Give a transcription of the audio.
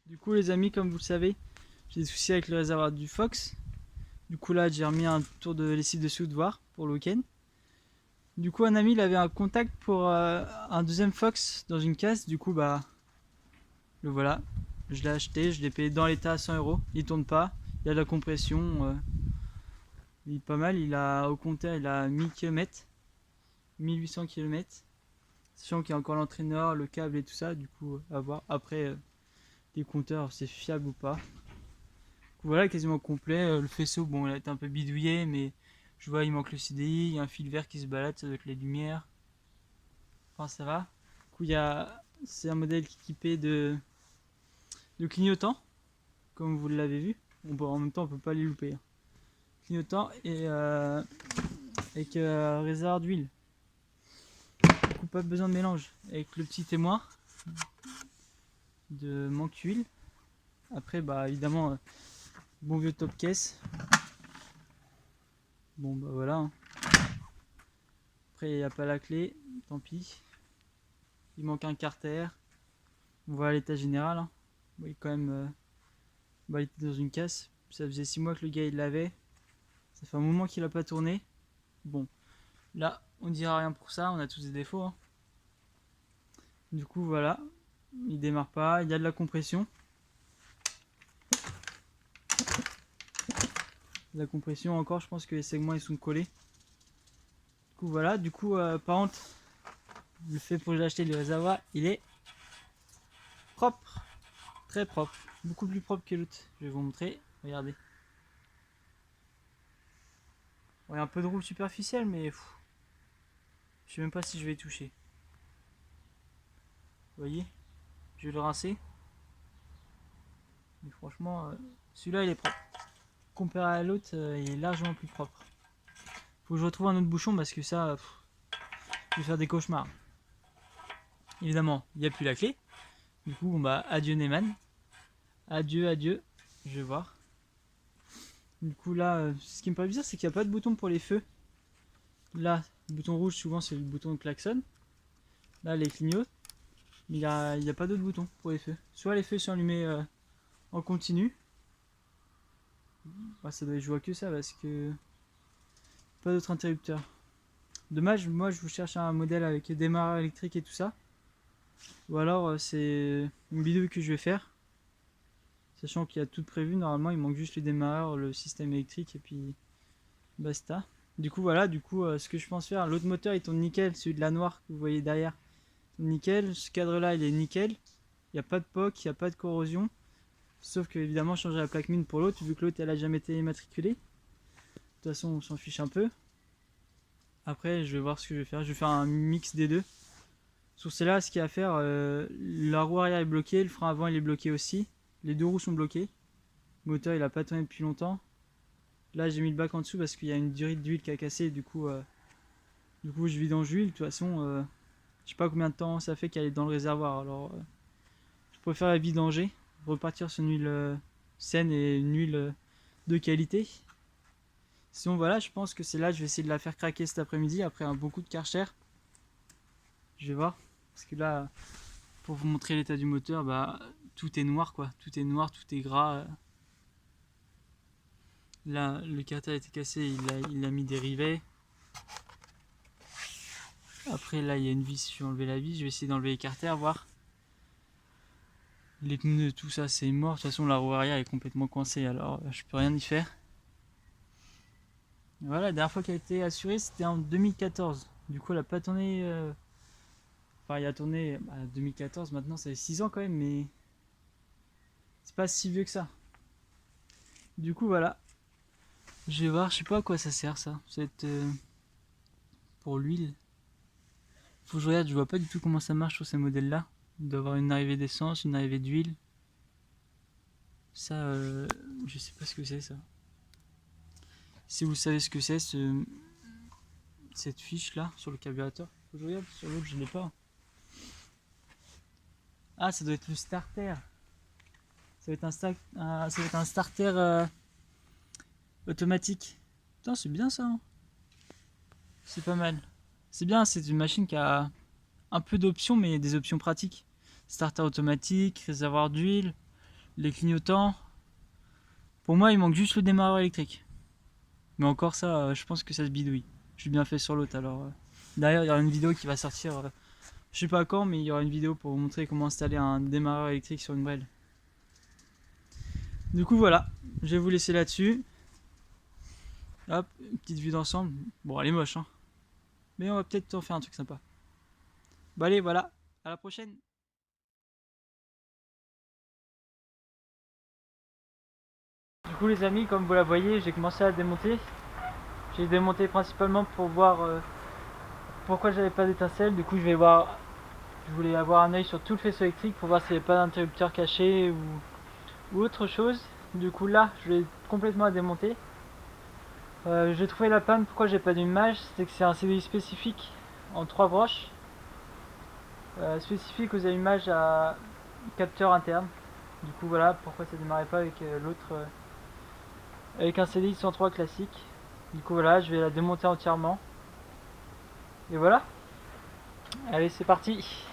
Du coup les amis, comme vous le savez, j'ai des soucis avec le réservoir du Fox. Du coup là j'ai remis un tour de lessive dessus de voir pour le week-end. Du coup un ami il avait un contact pour un deuxième Fox dans une caisse. Du coup bah le voilà, je l'ai acheté, je l'ai payé dans l'état à 100 €. Il tourne pas, il y a de la compression, il est pas mal. Il a au compteur il a 1000 km, 1800 km. Sachant qu'il y a encore l'entraîneur, le câble et tout ça, du coup à voir. Après les compteurs c'est fiable ou pas. Voilà, quasiment complet. Le faisceau, bon, il a été un peu bidouillé, mais je vois, il manque le CDI. Il y a un fil vert qui se balade, ça doit être les lumières. Enfin, ça va. Du coup, c'est un modèle qui est équipé de clignotants, comme vous l'avez vu. Bon, en même temps, on peut pas les louper, hein. Clignotants et avec réservoir d'huile. Du coup, pas besoin de mélange. Avec le petit témoin de manque huile. Après, bah évidemment, bon vieux top caisse. Bon, bah voilà, hein. Après, il n'y a pas la clé, tant pis. Il manque un carter. On voit l'état général, hein. Bon, il est quand même il était dans une casse. Ça faisait 6 mois que le gars il l'avait. Ça fait un moment qu'il a pas tourné. Bon, là on dira rien pour ça, on a tous des défauts, hein. Du coup voilà, il démarre pas, il y a de la compression. La compression encore, je pense que les segments ils sont collés. Du coup voilà, par contre, le fait pour que j'ai acheté le réservoir, il est propre, très propre, beaucoup plus propre que l'autre. Je vais vous montrer, regardez. Il y a un peu de roue superficielle, mais je sais même pas si je vais y toucher. Vous voyez, je vais le rincer. Mais franchement, celui-là il est propre. Comparé à l'autre, il est largement plus propre. Faut que je retrouve un autre bouchon parce que ça, je vais faire des cauchemars. Évidemment, il n'y a plus la clé. Du coup, bah, adieu Neyman. Adieu, adieu. Je vais voir. Du coup, là, ce qui me paraît bizarre, c'est qu'il n'y a pas de bouton pour les feux. Là, le bouton rouge, souvent, c'est le bouton de klaxon. Là, les clignotent. Mais il n'y a pas d'autre bouton pour les feux. Soit les feux sont allumés en continu. Bah, ça doit être, je vois que ça parce que pas d'autre interrupteur. Dommage, moi je vous cherche un modèle avec démarreur électrique et tout ça. Ou alors c'est une vidéo que je vais faire. Sachant qu'il y a tout prévu, normalement il manque juste le démarreur, le système électrique et puis basta. Du coup voilà, ce que je pense faire, l'autre moteur il tourne nickel, celui de la noire que vous voyez derrière. Nickel, ce cadre là il est nickel. Il n'y a pas de POC, il n'y a pas de corrosion. Sauf que évidemment je changerai la plaque mine pour l'autre, vu que l'autre elle a jamais été immatriculée. De toute façon on s'en fiche un peu. Après je vais voir ce que je vais faire. Je vais faire un mix des deux. Sur celle-là, ce qu'il y a à faire, la roue arrière est bloquée, le frein avant il est bloqué aussi. Les deux roues sont bloquées. Le moteur il a pas tourné depuis longtemps. Là j'ai mis le bac en dessous parce qu'il y a une durite d'huile qui a cassé. Du coup je vidange l'huile. De toute façon, je sais pas combien de temps ça fait qu'elle est dans le réservoir. Alors je préfère la vidanger, repartir sur une huile saine et une huile de qualité. Sinon voilà, je pense que c'est là, je vais essayer de la faire craquer cet après-midi après un bon coup de Karcher. Je vais voir. Parce que là, pour vous montrer l'état du moteur, bah tout est noir quoi. Tout est noir, tout est gras. Là, le carter a été cassé, il a mis des rivets. Après là, il y a une vis, je vais enlever la vis, je vais essayer d'enlever les carters, voir. Les pneus, tout ça, c'est mort. De toute façon, la roue arrière est complètement coincée, alors je peux rien y faire. Voilà, la dernière fois qu'elle a été assurée, c'était en 2014. Du coup, elle a pas tourné. Enfin, il a tourné 2014, maintenant ça fait 6 ans quand même, mais c'est pas si vieux que ça. Du coup, voilà. Je vais voir, je sais pas à quoi ça sert ça. Ça va être pour l'huile. Faut que je regarde, je vois pas du tout comment ça marche sur ces modèles-là. Il doit y avoir une arrivée d'essence, une arrivée d'huile. Ça, je sais pas ce que c'est ça. Si vous savez ce que c'est, cette fiche là sur le carburateur, faut que je regarde, sur l'autre je l'ai pas. Ah, ça doit être le starter. Ça va être un starter automatique. Putain, c'est bien ça, hein. C'est pas mal. C'est bien, c'est une machine qui a un peu d'options, mais des options pratiques. Starter automatique, réservoir d'huile, les clignotants. Pour moi, il manque juste le démarreur électrique. Mais encore ça, je pense que ça se bidouille. Je suis bien fait sur l'autre alors. Derrière, il y aura une vidéo qui va sortir. Je sais pas quand, mais il y aura une vidéo pour vous montrer comment installer un démarreur électrique sur une Brel. Du coup, voilà. Je vais vous laisser là-dessus. Hop, une petite vue d'ensemble. Bon, elle est moche, hein. Mais on va peut-être en faire un truc sympa. Bon, allez, voilà. À la prochaine. Du coup, les amis, comme vous la voyez, j'ai commencé à démonter. J'ai démonté principalement pour voir pourquoi j'avais pas d'étincelle. Du coup, je voulais avoir un œil sur tout le faisceau électrique pour voir s'il n'y avait pas d'interrupteur caché ou autre chose. Du coup, là, je vais complètement à démonter. J'ai trouvé la panne. Pourquoi j'ai pas d'image, c'est que c'est un CDI spécifique en 3 broches, spécifique aux allumages à capteur interne. Du coup, voilà pourquoi ça démarrait pas avec l'autre, avec un CDI 103 classique. Du coup, voilà, je vais la démonter entièrement. Et voilà. Allez, c'est parti.